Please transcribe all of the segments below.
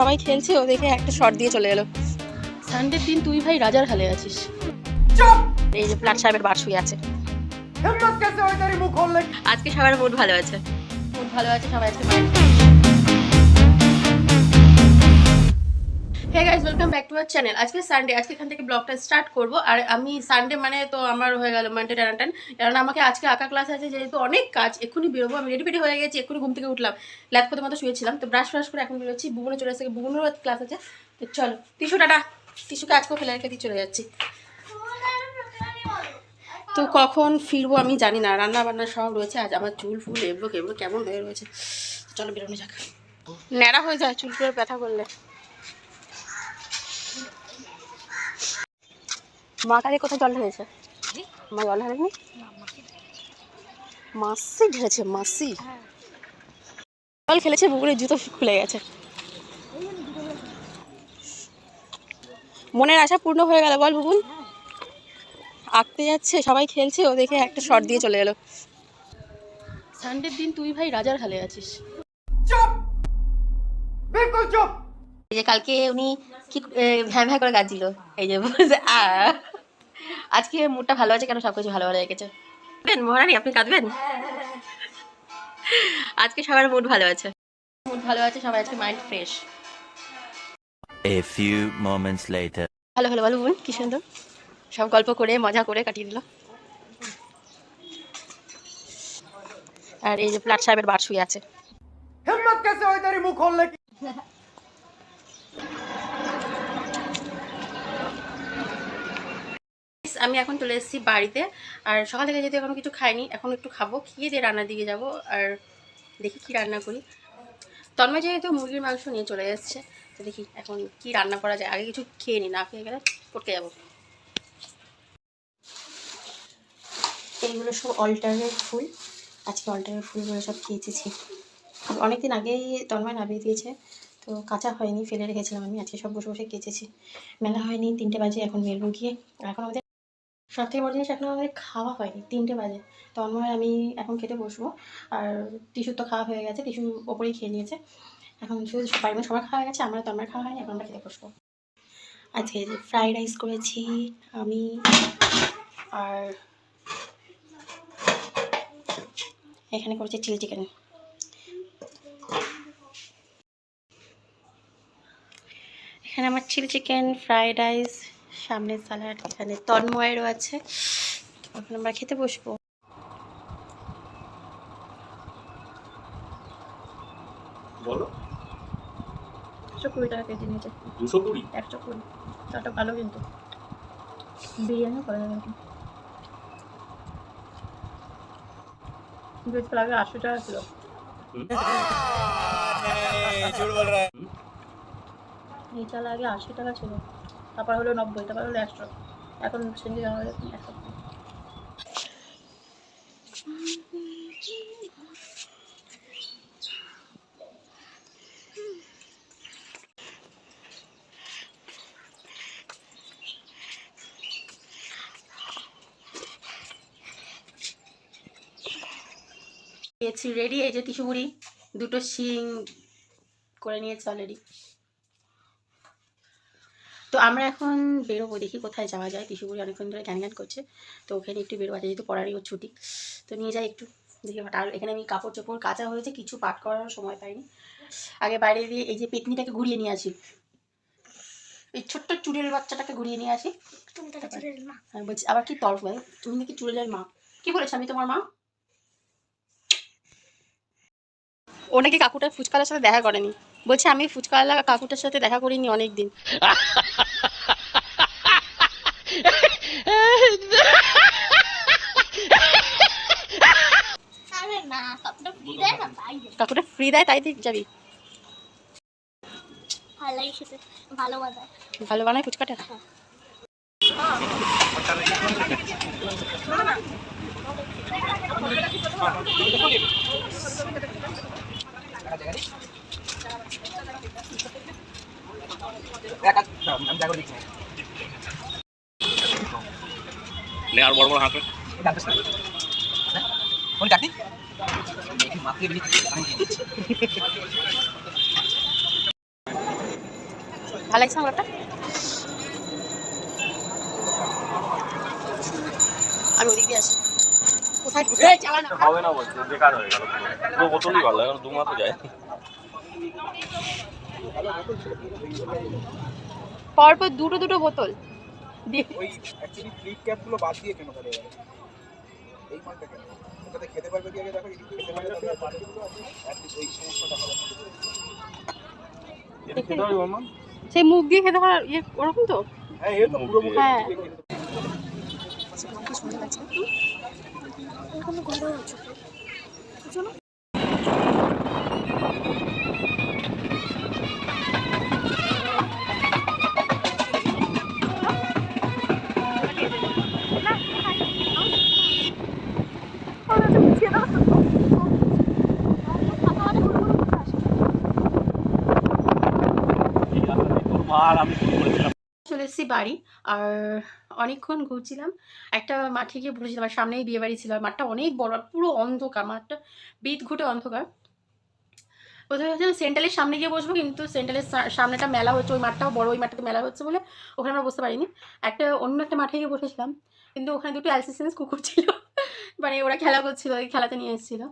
সবাই খেলছে, ও দেখে একটা শট দিয়ে চলে এলো। সানডের দিন তুই ভাই রাজার হালে আছিস। এই যে প্লাট সাহেবের বার শুয়ে আছে। আজকে সবার মুড ভালো আছে, মুড ভালো আছে সবাই আজকে। Hey guys, welcome back to our channel. আজকে সানডে, আজকে এখান থেকে ব্লগটা স্টার্ট করব। আর আমি সানডে মানে তো আমার হয়ে গেল মানডে টানাটান, কারণ আমাকে আজকে আঁকা ক্লাস আছে, যেহেতু অনেক কাজ। এক্ষুনি বেরোবো, আমি রেডি হয়ে গেছি, এক্ষুনি ঘুম থেকে উঠলাম, ল্যাপ করতে মতো শুয়েছিলাম, তো ব্রাশ করে এখন বেরোচ্ছি। বুবনে চলে আসছে, বুবনেরও ক্লাস আছে। তো চলো টিস্যু টাটা, টিস্যুকে আজকেও ফেলে রেখে দিয়ে চলে যাচ্ছি। তো কখন ফিরবো আমি জানি না, রান্না বান্না সব রয়েছে। আজ আমার চুল ফুল এবড়ো কেবড়ো কেমন হয়ে রয়েছে। চলো বেরোনো যাক। ন্যাড়া হয়ে যায় চুল করে ব্যথা করলে। মা কাছে কোথায় জল ঢেলেছে? মা জল ঢালেনি, মাসি ঢেলেছে। মাসি জল খেলেছে, বুকুরের জুতো খুলে গেছে। মনের আশা পূর্ণ হয়ে গেল বল বুকুন। আঁকতে যাচ্ছে, সবাই খেলছে, ও দেখে একটা শট দিয়ে চলে এলো। সানডের দিন তুই ভাই রাজার হালে আছিস। এই যে কালকে উনি কি ভ্যাঁ ভ্যাঁ করে গাছিল, এই যে বলছে আজকে মুডটা ভালো আছে, কেন সবকিছু ভালো ভালো রেখেছে। মহারানী আপনি কাঁদবেন? আজকে সবার মুড ভালো আছে, মুড ভালো আছে সবাই আজকে, mind fresh. A few moments later. ভালো হলো বলো বোন, কি সুন্দর সব গল্প করে মজা করে কাটিয়ে দিল। আর এই যে প্লাট সাহেবের বার শুয়ে আছে। আমি এখন চলে এসেছি বাড়িতে। আর সকাল থেকে যেহেতু এখনো কিছু খাইনি, এখন একটু খাবো, খেয়ে দিয়ে রান্নার দিকে যাবো। আর দেখি কি রান্না করি। তন্ময় যেহেতু মুরগির মাংস নিয়ে চলে এসছে, তো দেখি এখন কি রান্না করা যায়। আগে কিছু খেয়ে নি, না খেয়ে গেলে পড়তে যাবো। এইগুলো সব অল্টারনেট ফুল, আজকে অল্টারনেট ফুলগুলো সব খেয়েছি। অনেকদিন আগেই তন্ময় নামিয়ে দিয়েছে, তো কাঁচা হয়নি, ফেলে রেখেছিলাম আমি। আজকে সব বসে বসে কেচেছি, মেলা হয়নি। 3টে বাজে, এখন মেলবো গিয়ে। এখন আমাদের সব থেকে বড় জিনিস, এখন আমাদের খাওয়া হয়নি, 3টে বাজে। তন্ময় আমি এখন খেতে বসবো। আর টিস্যুর তো খাওয়া হয়ে গেছে, টিস্যু ওপরেই খেয়ে নিয়েছে। এখন শুধু বাড়ির সবার খাওয়া হয়ে গেছে, আমরা তন্ময় খাওয়া হয়নি, এখন আমরা খেতে বসবো। আজকে ফ্রাইড রাইস করেছি আমি। আর এখানে করেছি চিলি চিকেন। এখানে আমার চিলি চিকেন, ফ্রাইড রাইস, সামনে স্যালাড, এখানে তন্ময়েরও আছে। এখন আমরা খেতে বসবো। বলো 120 টাকা কেজি নিয়েছে। 220 120 টাকাটা ভালো, কিন্তু বিরিয়ানিও করা যাবে। ভেজ আগে 80 টাকা ছিল। এই চাল আগে 80 টাকা ছিল, তারপর হলো 90, তারপর হলো 100, এখন সেঞ্চুরি আমাদের 100। পেয়েছি রেডি। এই যে টিস্যু বুড়ি 2টো শিং করে নিয়েছে অলরেডি। তো আমরা এখন বেরোবো, দেখি কোথায় যাওয়া যায়। টিস্যু বুড়ি অনেকক্ষণ ধরে জ্ঞান করছে, তো ওখানে একটু বেরোবো, যেহেতু পড়ারই ওর ছুটি, তো নিয়ে যাই একটু দেখি। আর এখানে আমি কাপড় চোপড় কাচা হয়েছে, কিছু পাট করার সময় পাইনি। আগে বাইরে দিয়ে এই যে পেতনিটাকে ঘুরিয়ে নিয়ে আসি, এই ছোট্ট চুড়েল বাচ্চাটাকে ঘুরিয়ে নিয়ে আসি। আমি বলছি আবার কি তর্ক ভাই, তুমি নাকি চুড়েলের মা? কি বলেছো আমি তোমার মা? ও নাকি কাকুটার ফুচকালার সাথে দেখা করেনি, বলছে আমি ফুচকালা কাকুটার সাথে দেখা করিনি অনেক দিন। কাকুটা ফ্রি দেয়, তাই তুই যাবি? ভালো বানায় ফুচকাটা। আর বড় বড় হাত ভালো লাগছে আমার আমি ওদিক দিয়ে আসি কোথায় চালা না হবে না বলছে, বেকার হয়ে গেল। পুরো বোতলই ভালো লাগে, 2 মাসও যায়। পরপর দুটো দুটো বোতল দিয়ে ওই অ্যাকচুয়ালি ফ্লিপ ক্যাপগুলো বাদ দিয়ে কেন করে এবারে এই মালটা কেন ওটাতে খেতে পারবে কি আগে দেখো যদি খেতে পারবে তবে বাকিগুলো আছে অ্যাটলিস্ট ওই সমস্যাটা হবে না। এটা খেতে হবে মামা। সেই মুখ দিয়ে খেতে হয় ইয়ে ওরকম তো হ্যাঁ এর তো পুরো মুখে হ্যাঁ। কি সুন্দর লাগছে তোর মা আর আমি শুরু করেছিলাম। চলে এসেছি বাড়ি আর অনেকক্ষণ ঘুরছিলাম একটা মাঠে গিয়ে বসেছিলাম আর সামনেই বিয়ে বাড়ি ছিল আর মাঠটা অনেক বড় আর পুরো অন্ধকার মাঠটা বিদ ঘুটে অন্ধকার কোথায় ভাবছিলাম সেন্ট্রালের সামনে গিয়ে বসবো কিন্তু সেন্ট্রালের সামনেটা মেলা হচ্ছে ওই মাঠটাও বড় ওই মাঠটাতে মেলা হচ্ছে বলে ওখানে আমরা বসতে পারিনি অন্য একটা মাঠে গিয়ে বসেছিলাম কিন্তু ওখানে দুটো অ্যালসিসিএন্স কুকুর ছিল মানে ওরা খেলা করছিল ওই খেলাতে নিয়ে এসেছিলো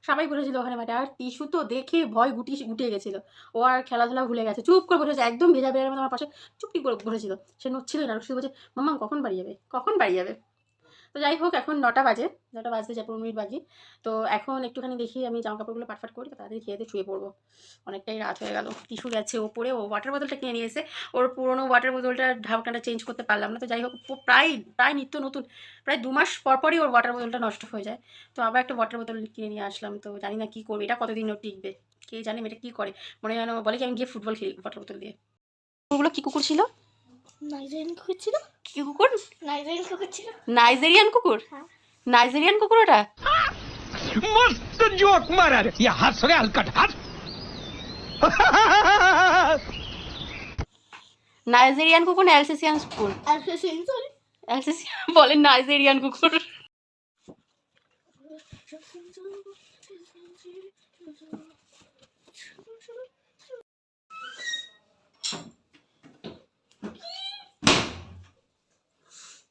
সবাই বসেছিল ওখানে মাঠে আর টিস্যু তো দেখে ভয় গুটিয়ে গেছিলো ও আর খেলাধুলা ভুলে গেছে চুপ করে বসেছে একদম ভেজা বেড়ার মতো আমার পাশে চুপটি করে বসেছিল সে নড়ছিল না শুধু বলছে মাম্মা কখন বাড়ি যাবে তো যাই হোক এখন 9টা বাজে 9টা বাজতে যায় 15 মিনিট বাকি তো এখন একটুখানি দেখি আমি জামা কাপড়গুলো পাটফাট করি তাড়াতাড়ি খেয়ে দিয়ে শুয়ে পড়বো অনেকটাই রাত হয়ে গেল টিস্যু গেছে ওপরে ও ওয়াটার বোতলটা কিনে নিয়ে এসে ওর পুরোনো ওয়াটার বোতলটার ঢাকনাটা চেঞ্জ করতে পারলাম না তো যাই হোক প্রায় নিত্য নতুন প্রায় 2 মাস পরই ওর ওয়াটার বোতলটা নষ্ট হয়ে যায় তো আবার একটা ওয়াটার বোতল কিনে নিয়ে আসলাম তো জানি না কী করবে এটা কতদিন ওর টিকবে কে জানে এটা কী করে মনে যেন বলে কি আমি গিয়ে ফুটবল খেলি ওয়াটার বোতল দিয়ে কুকুরগুলো কী কুকুর ছিল নাইজেরিয়ান কুকুর ছিল কী কুকুর নাইজেরিয়ান কুকুর ছিল নাইজেরিয়ান কুকুর হ্যাঁ। নাইজেরিয়ান কুকুর ওটা मस्त जोक मारा रे ये हंस रे हलकट हंस নাইজেরিয়ান কুকুর না অ্যালসেসিয়ান কুকুর অ্যালসেসিয়ান সরি অ্যালসেসিয়ান বলে নাইজেরিয়ান কুকুর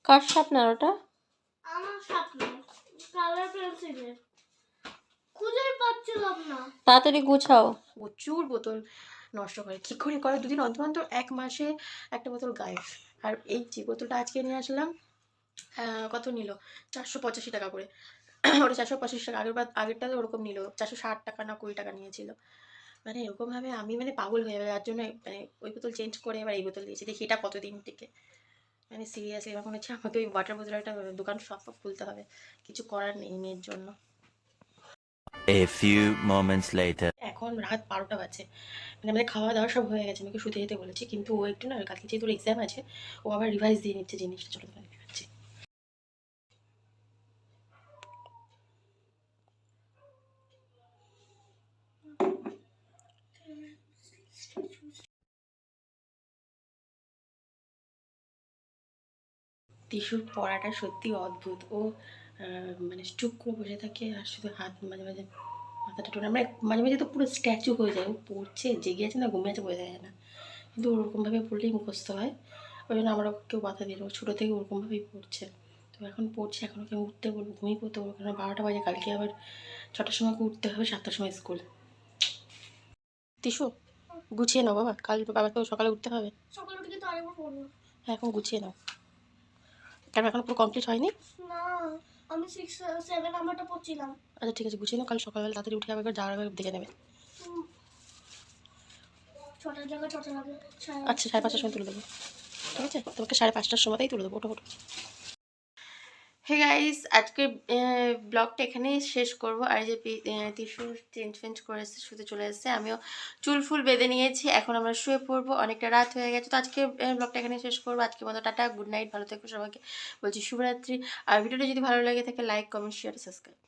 কার আপনার ওটা আমার স্বপ্ন কালার পেন্সিলের খুঁজে পাচ্ছিলাম না তাড়াতাড়ি গুছাও প্রচুর বোতল নষ্ট করে কী করে দুদিন অন্তর অন্তর 1 মাসে একটা বোতল গায়েব আর এই যে বোতলটা আজকে নিয়ে আসলাম কত নিল 485 টাকা করে ওটা 485 টাকা আগেরটা তো ওরকম নিল 460 টাকা না 20 টাকা নিয়েছিল মানে এরকমভাবে আমি মানে পাগল হয়ে যাবে যার জন্য মানে ওই বোতল চেঞ্জ করে এবার এই বোতল দিয়েছি দেখি এটা কতদিন থেকে মানে সিরিয়াসলি এবার মনে হচ্ছে আমাকে ওই ওয়াটার বোতলের একটা দোকান সব খুলতে হবে কিছু করার নেই মেয়ের জন্য A few moments later. এখন রাত 12টা বাজে মানে আমাদের খাওয়া দাওয়া সব হয়ে গেছে আমাকে শুতে যেতে বলেছি কিন্তু ও একটু না কালকে যেহেতু এক্সাম আছে ও আবার রিভাইজ দিয়ে নিচ্ছে জিনিসটা ছোটো করে দেখাচ্ছি টিস্যুর পড়াটা সত্যি অদ্ভুত ও মানে চুপ করে বসে থাকে আর শুধু হাত মাঝে মাঝে মাথাটা টোনা মানে মাঝে মাঝে তো পুরো স্ট্যাচু হয়ে যায় ও পড়ছে জেগে আছে না ঘুমিয়ে আছে বোঝা যায় না কিন্তু ওরকমভাবে পড়লেই মুখস্থ হয় ওই জন্য আমরা কেউ বাধা দিল ছোটো থেকে ওরকমভাবেই পড়ছে তো এখন পড়ছে এখন ওকে উঠতে বলবো ঘুমিয়ে পড়তে বলবো কারণ 12টা বাজে কালকে আবার 6টার সময় উঠতে হবে 7টার সময় স্কুল টিস্যু গুছিয়ে নাও বাবা কাল বাবাকেও সকালে উঠতে হবে সকালে উঠে তো আরেকবার পড়বো হ্যাঁ এখন গুছিয়ে নাও কারণ এখন পুরো কমপ্লিট হয়নি না আমি 6-7 নাম্বারটা পড়ছিলাম আচ্ছা ঠিক আছে গুছিয়ে নাও কাল সকালবেলা তাড়াতাড়ি উঠে আবার যাওয়ার আগে দেখে নেবে 6টার জায়গায় 6টা লাগে আচ্ছা 5:30টার সময় তুলে দেবো ঠিক আছে তোমাকে 5:30টার সময়তেই তুলে দেবো ওটা হে গাইস আজকে ব্লগটা এখানেই শেষ করব আর যে টিস্যু চেঞ্জ করে এসে শুতে চলে এসেছে আমিও চুল ফুল বেঁধে নিয়েছি এখন আমরা শুয়ে পড়বো অনেকটা রাত হয়ে গেছে তো আজকে ব্লগটা এখানেই শেষ করবো আজকে মতো টাটা গুড নাইট ভালো থেকো সবাইকে বলছি শুভরাত্রি আর ভিডিওটা যদি ভালো লাগে থাকে লাইক কমেন্ট শেয়ার সাবস্ক্রাইব